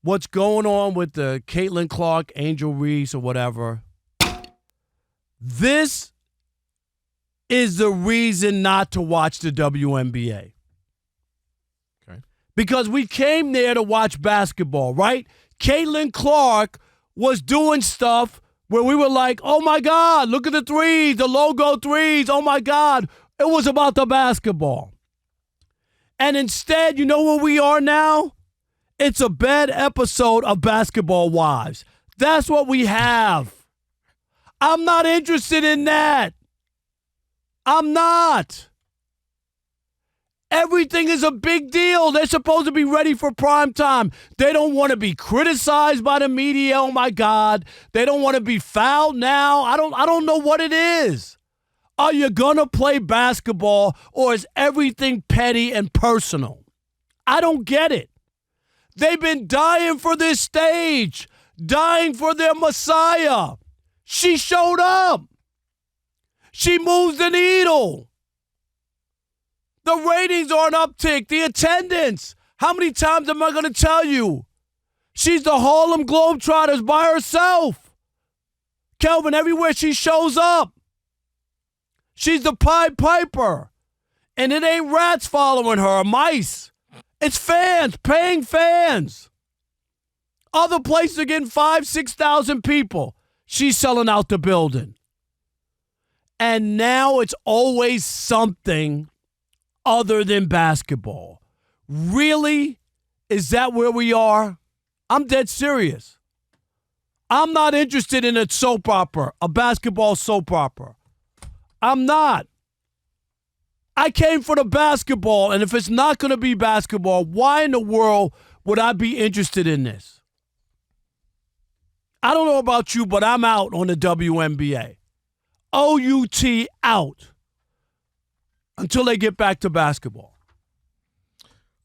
what's going on with the Caitlin Clark, Angel Reese, or whatever, this is the reason not to watch the WNBA. Okay. Because we came there to watch basketball, right? Caitlin Clark was doing stuff where we were like, oh, my God, look at the threes, the logo threes. Oh, my God. It was about the basketball. And instead, you know where we are now? It's a bad episode of Basketball Wives. That's what we have. I'm not interested in that. I'm not. Everything is a big deal. They're supposed to be ready for prime time. They don't want to be criticized by the media. Oh, my God. They don't want to be fouled now. I don't know what it is. Are you going to play basketball, or is everything petty and personal? I don't get it. They've been dying for this stage, dying for their Messiah. She showed up. She moves the needle. The ratings are an uptick. The attendance. How many times am I going to tell you? She's the Harlem Globetrotters by herself. Kelvin, everywhere she shows up. She's the Pied Piper. And it ain't rats following her, or mice. It's fans, paying fans. Other places are getting 5,000, 6,000 people. She's selling out the building. And now it's always something other than basketball. Really? Is that where we are? I'm dead serious. I'm not interested in a soap opera, a basketball soap opera. I'm not. I came for the basketball, and if it's not going to be basketball, why in the world would I be interested in this? I don't know about you, but I'm out on the WNBA. OUT out until they get back to basketball.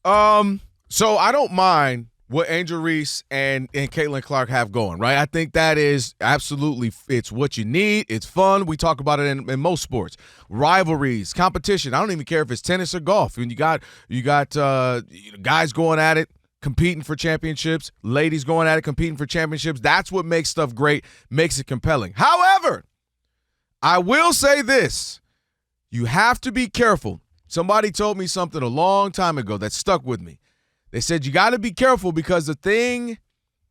So I don't mind what Angel Reese and Caitlin Clark have going, right? I think that is absolutely, it's what you need. It's fun. We talk about it in most sports. Rivalries, competition. I don't even care if it's tennis or golf. When you got guys going at it, competing for championships, ladies going at it, competing for championships. That's what makes stuff great, makes it compelling. However, I will say this. You have to be careful. Somebody told me something a long time ago that stuck with me. They said you got to be careful because the thing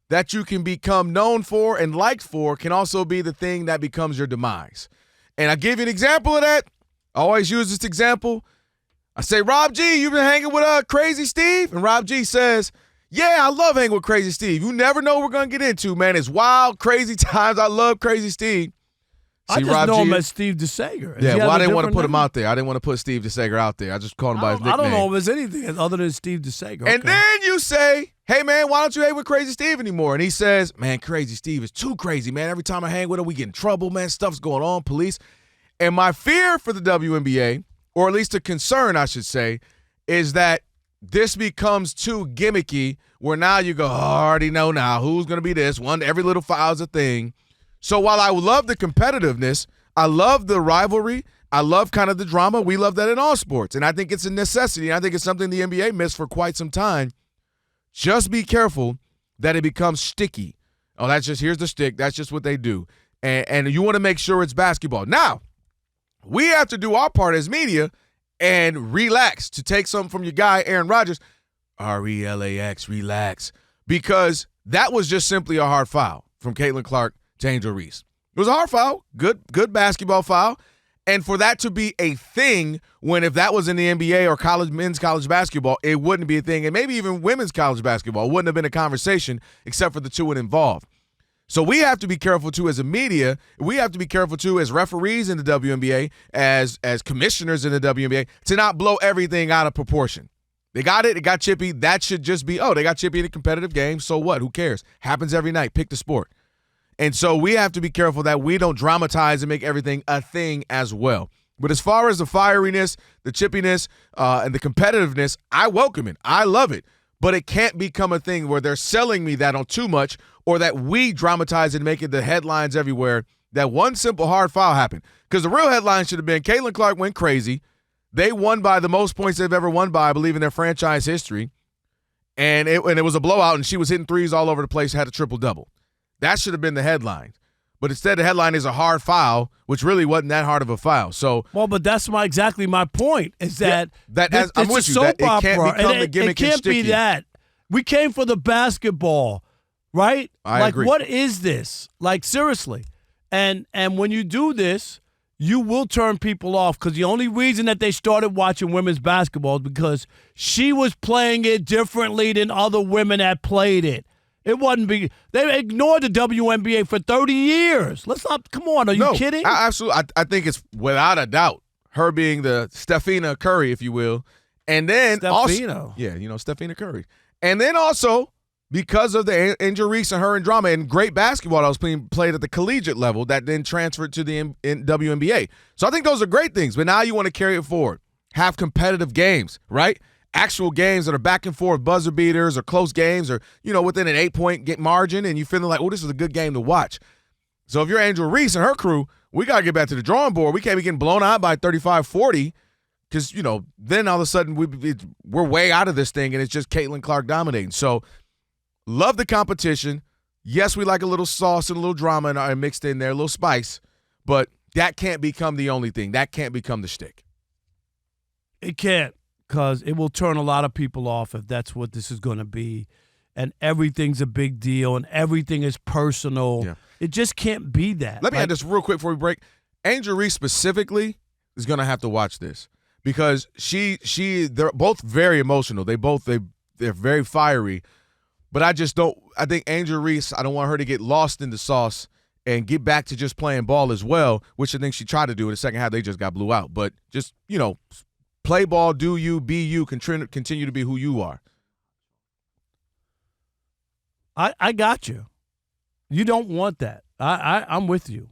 that you can become known for and liked for can also be the thing that becomes your demise. And I give you an example of that. I always use this example. I say, Rob G, you been hanging with Crazy Steve? And Rob G says, yeah, I love hanging with Crazy Steve. You never know what we're going to get into, man. It's wild, crazy times. I love Crazy Steve. I just know him as Steve DeSager. Yeah, well, I didn't want to put him out there. I didn't want to put Steve DeSager out there. I just called him by his nickname. I don't know if there's anything other than Steve DeSager. And then you say, hey, man, why don't you hang with Crazy Steve anymore? And he says, man, Crazy Steve is too crazy, man. Every time I hang with him, we get in trouble, man. Stuff's going on, police. And my fear for the WNBA, or at least a concern, I should say, is that this becomes too gimmicky where now you go, oh, I already know now who's going to be this. Every little foul's a thing. So while I love the competitiveness, I love the rivalry. I love kind of the drama. We love that in all sports. And I think it's a necessity. I think it's something the NBA missed for quite some time. Just be careful that it becomes sticky. Oh, that's just, here's the stick. That's just what they do. And you want to make sure it's basketball. Now, we have to do our part as media and relax, to take something from your guy, Aaron Rodgers. RELAX, relax. Because that was just simply a hard foul from Caitlin Clark to Angel Reese. It was a hard foul, good basketball foul. And for that to be a thing, when if that was in the NBA or men's college basketball, it wouldn't be a thing. And maybe even women's college basketball, it wouldn't have been a conversation except for the two involved. So we have to be careful, too, as a media. We have to be careful, too, as referees in the WNBA, as commissioners in the WNBA, to not blow everything out of proportion. They got it. It got chippy. That should just be, they got chippy in a competitive game. So what? Who cares? Happens every night. Pick the sport. And so we have to be careful that we don't dramatize and make everything a thing as well. But as far as the fieriness, the chippiness, and the competitiveness, I welcome it. I love it. But it can't become a thing where they're selling me that on too much, or that we dramatize and make it the headlines everywhere that one simple hard foul happened. Because the real headline should have been Caitlin Clark went crazy. They won by the most points they've ever won by, I believe, in their franchise history. and it was a blowout, and she was hitting threes all over the place, had a triple-double. That should have been the headline. But instead, the headline is a hard foul, which really wasn't that hard of a foul. So, well, but that's exactly my point. Is that I'm with you. That it can't become the gimmick and sticky. It can't be that. We came for the basketball, right? I agree. What is this? Like, seriously. And when you do this, you will turn people off, because the only reason that they started watching women's basketball is because she was playing it differently than other women that played it. It wasn't big. They ignored the WNBA for 30 years. Let's not. Come on. Are you kidding? Absolutely. I think it's without a doubt her being the Stephina Curry, if you will, and then Stephina Curry, and then also because of the injury and her and drama and great basketball that was being played at the collegiate level that then transferred to the WNBA. So I think those are great things. But now you want to carry it forward, have competitive games, right? Actual games that are back and forth, buzzer beaters or close games, or within an 8-point margin, and you feeling like, oh, this is a good game to watch. So if you're Angel Reese and her crew, we got to get back to the drawing board. We can't be getting blown out by 35-40, because then all of a sudden we're way out of this thing, and it's just Caitlin Clark dominating. So love the competition. Yes, we like a little sauce and a little drama and mixed in there, a little spice, but that can't become the only thing. That can't become the shtick. It can't. Because it will turn a lot of people off if that's what this is going to be. And everything's a big deal and everything is personal. Yeah. It just can't be that. Let me add this real quick before we break. Angel Reese specifically is going to have to watch this, because they're both very emotional. They're very fiery. But I think Angel Reese, I don't want her to get lost in the sauce and get back to just playing ball as well, which I think she tried to do in the second half. They just got blew out. But just, play ball, do you, be you, continue to be who you are. I got you. You don't want that. I'm with you.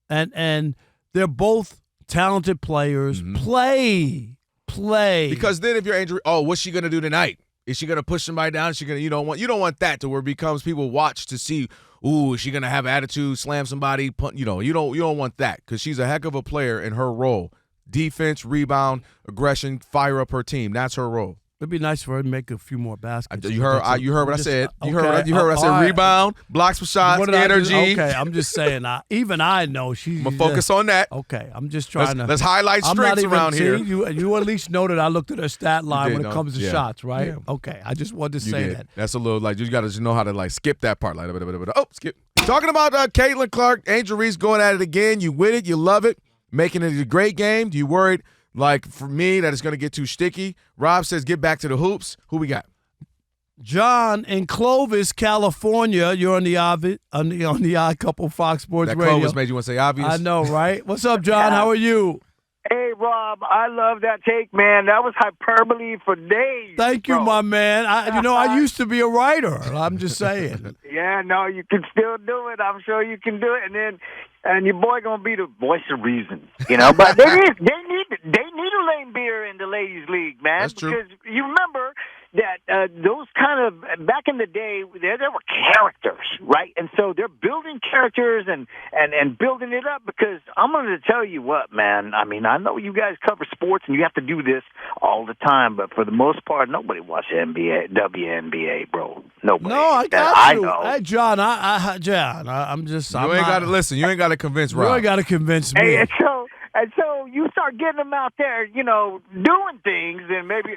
And they're both talented players. Mm-hmm. Play. Because then if you're Angel, what's she gonna do tonight? Is she gonna push somebody down? Is she gonna you don't want that to where it becomes people watch to see, ooh, is she gonna have attitude, slam somebody, you don't want that, because she's a heck of a player in her role. Defense, rebound, aggression, fire up her team. That's her role. It'd be nice for her to make a few more baskets. You heard what I said. You heard what I said. Right. Rebound, blocks for shots, energy. Okay, I'm just saying. Even I know she's. I'm gonna focus on that. Okay, I'm just trying to. Let's highlight strengths around here. You at least know that I looked at her stat line when it comes to shots, right? Yeah. Okay, I just wanted to say that. That's a little you got to know how to skip that part. Skip. Talking about Caitlin Clark, Angel Reese going at it again. You with it? You love it? Making it a great game. Do you worried? For me, that it's going to get too sticky? Rob says, get back to the hoops. Who we got? John in Clovis, California. You're on the Odd Couple Fox Sports Radio. That Clovis made you want to say obvious? I know, right? What's up, John? How are you? Hey, Rob, I love that take, man. That was hyperbole for days. Thank you, my man. I used to be a writer. I'm just saying. Yeah, no, you can still do it. I'm sure you can do it. And your boy gonna be the voice of reason, But they need a lame beer in the ladies' league, man. That's true. Because you remember that those kind of back in the day, there were characters, right? And so they're building characters and building it up. Because I'm going to tell you what, man. I mean, I know you guys cover sports and you have to do this all the time, but for the most part, nobody watches WNBA, bro. Nobody. No, I got you. I know. Hey, John, John, I'm just. You ain't got to listen. You ain't got to convince Rob. You ain't got to convince me. Hey, and so you start getting them out there, doing things, and maybe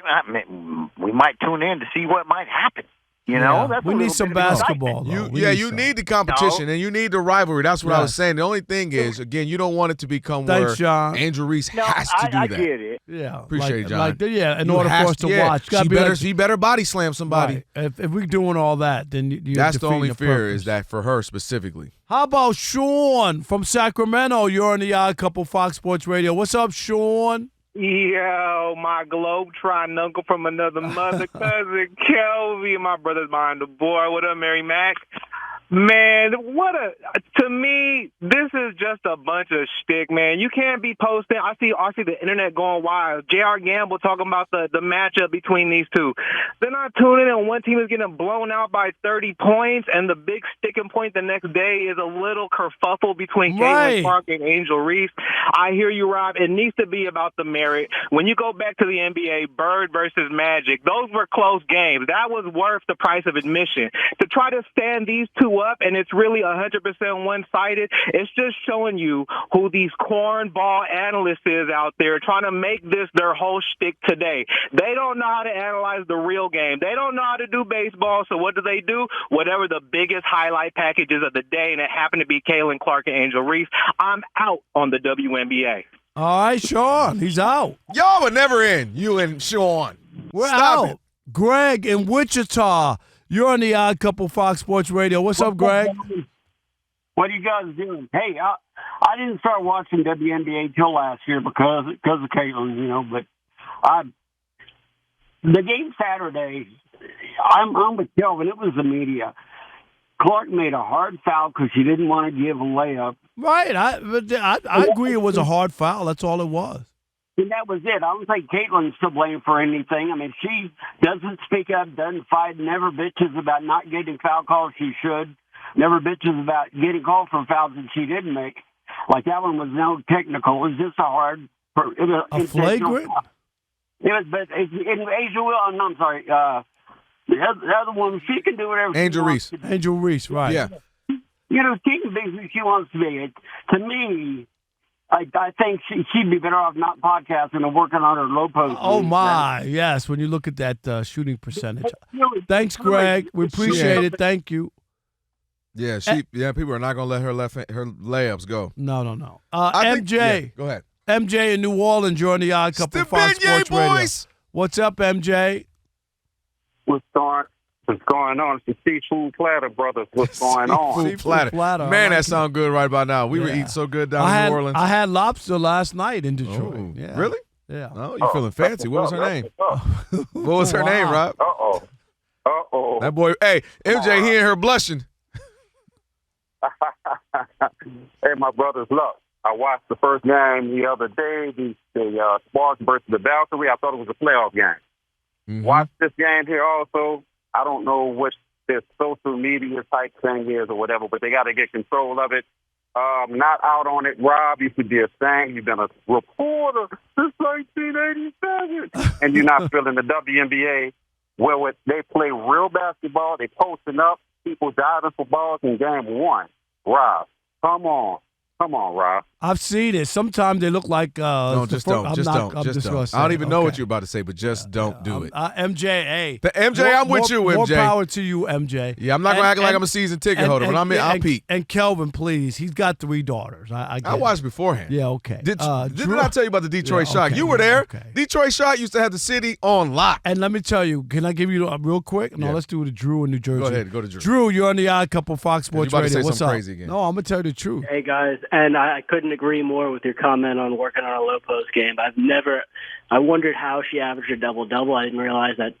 we might tune in to see what might happen. That's we need some basketball. You need the competition and you need the rivalry. That's what I was saying. The only thing is, again, you don't want it to become where Angel Reese has to do that. I get it. Yeah, appreciate it, John. In order for us to watch, she better body slam somebody. Right. If we're doing all that, then that's the only fear is that for her specifically. How about Sean from Sacramento? You're on the Odd Couple Fox Sports Radio. What's up, Sean? Yo, my globe-trotting uncle from another mother, cousin Kelvin, my brother's behind the board. What up, Mary Mac? Man, to me, this is just a bunch of shtick, man. You can't be posting. I see the internet going wild. J.R. Gamble talking about the matchup between these two. Then I tune in and one team is getting blown out by 30 points, and the big sticking point the next day is a little kerfuffle between Caitlin Clark and Angel Reese. I hear you, Rob. It needs to be about the merit. When you go back to the NBA, Bird versus Magic, those were close games. That was worth the price of admission. To try to stand these two up, and it's really 100% one-sided. It's just showing you who these cornball analysts is out there trying to make this their whole shtick today. They don't know how to analyze the real game. They don't know how to do baseball, so what do? Whatever the biggest highlight packages of the day, and it happened to be Caitlin Clark and Angel Reese. I'm out on the WNBA. All right, Sean, he's out. Y'all would never end, you and Sean. We're Stop out. it. Greg in Wichita. You're on the Odd Couple Fox Sports Radio. What's up, Greg? What are you guys doing? Hey, I didn't start watching WNBA till last year because of Caitlin, but the game Saturday, I'm with Kelvin. It was the media. Clark made a hard foul because she didn't want to give a layup. Right. I agree it was a hard foul. That's all it was. And that was it. I don't think Caitlin's to blame for anything. I mean, she doesn't speak up, doesn't fight, never bitches about not getting foul calls she should, never bitches about getting called for fouls that she didn't make. Like that one was no technical. It was just a flagrant? It was, but Angel Will, I'm sorry, the other one, she can do whatever Angel she Reese. wants to do. Angel Reese, right. Yeah. She can be who she wants to be. To me, I think she'd be better off not podcasting and working on her low post. Oh, my. Yes, when you look at that shooting percentage. Thanks, Greg. We appreciate it. Thank you. Yeah, people are not going to let her layups go. No. MJ. Go ahead. MJ in New Orleans, you're on the Odd Couple Fox Sports Radio. What's up, MJ? What's going on? It's the Seafood Platter, brothers. What's going on? Seafood platter. Man, that sounds good right about now. We were eating so good down in New Orleans. I had lobster last night in Detroit. Oh, yeah. Really? Yeah. Oh, you feeling fancy. What was her name? What was her name, Rob? Uh-oh. That boy, hey, MJ, he and her blushing. Hey, my brothers, look. I watched the first game the other day, the Sparks versus the Valkyrie. I thought it was a playoff game. Mm-hmm. Watch this game here also. I don't know what this social media type thing is or whatever, but they got to get control of it. Not out on it, Rob. You should be a thing. You've been a reporter since 1987. And you're not feeling the WNBA where they play real basketball. They posting up. People diving for balls in game one. Rob, come on. Come on, Rob. I've seen it. Sometimes they look like no, just don't. I don't even know what you're about to say, but just don't do it. MJ, hey. I'm with you, MJ. More power to you, MJ. Yeah, I'm not going to act like I'm a season ticket holder, but I'll peek. And Kelvin, please. He's got 3 daughters. I watched beforehand. Yeah, okay. Didn't I tell you about the Detroit Shock? Okay, you were there. Okay. Detroit Shock used to have the city on lock. And let me tell you, can I give you real quick? No, let's do it to Drew in New Jersey. Go ahead. Go to Drew. Drew, you're on the Odd Couple Fox Sports Radio. Radio. What's up? Crazy again. No, I'm going to tell you the truth. Hey, guys, and I couldn't agree more with your comment on working on a low post game. I wondered how she averaged a double-double. I didn't realize that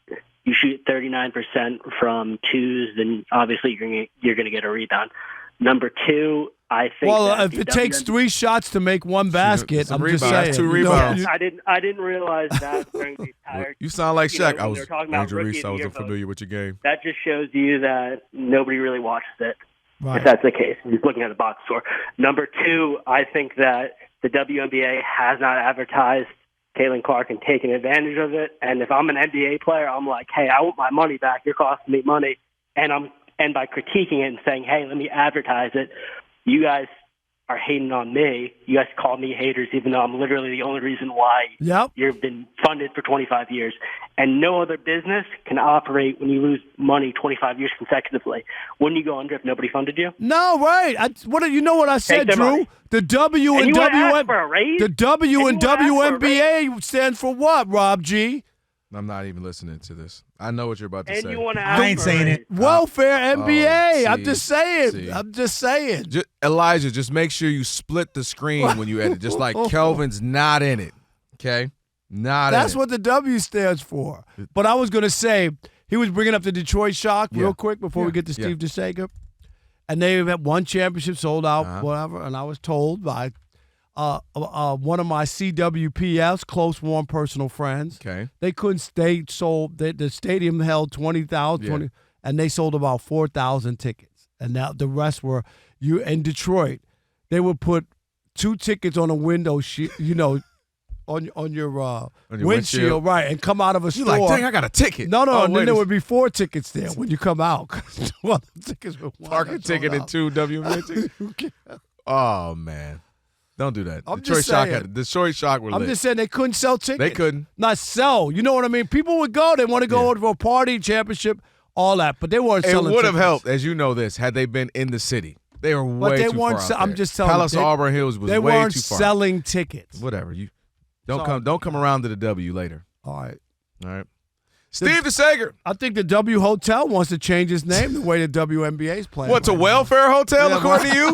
you shoot 39% from twos, then obviously you're going to get a rebound. Number 2, I think. Well, if it takes 3 shots to make 1 basket, I'm just saying. That's 2 rebounds. I didn't realize that during the entire. You sound like Shaq. I was Andrew Reese. I was unfamiliar with your game. That just shows you that nobody really watches it. Right. If that's the case, he's looking at the box score. Number 2, I think that the WNBA has not advertised Caitlin Clark and taken advantage of it. And if I'm an NBA player, I'm like, hey, I want my money back. You're costing me money. And by critiquing it and saying, hey, let me advertise it, you guys are hating on me. You guys call me haters, even though I'm literally the only reason why you've been funded for 25 years. And no other business can operate when you lose money 25 years consecutively. Wouldn't you go under if nobody funded you? No, right. You know what I said, Drew? Money. The W and WNBA stands for what, Rob G? I'm not even listening to this. I know what you're about to say. I ain't saying it. Welfare NBA. I'm just saying. Elijah, just make sure you split the screen when you edit. Just like Kelvin's not in it. Okay? That's what the W stands for. But I was going to say, he was bringing up the Detroit Shock real quick before we get to Steve DeSager. and they had one championship sold out, whatever. And I was told by one of my CWPS, close, warm, personal friends. Okay. They couldn't stay sold. The stadium held 20,000, and they sold about 4,000 tickets. And now the rest were in Detroit. They would put 2 tickets on a window, on your windshield, right, and come out of a store. You're like, dang, I got a ticket. No, and then there would be 4 tickets there when you come out. Well, the tickets were parking ticket and 2 WNBA tickets. Oh man. Don't do that. Detroit Shock were lit. I'm just saying they couldn't sell tickets. They couldn't. Not sell. You know what I mean? People would go. They want to go to a party, championship, all that. But they weren't selling tickets. It would have helped, as you know this, had they been in the city. They were way too far out there. I'm just telling you. Palace Auburn Hills was way too far. They weren't selling tickets. Whatever. You don't come around to the W later. All right. Steve DeSager. I think the W Hotel wants to change its name the way the WNBA is playing. What's a welfare hotel, according to you?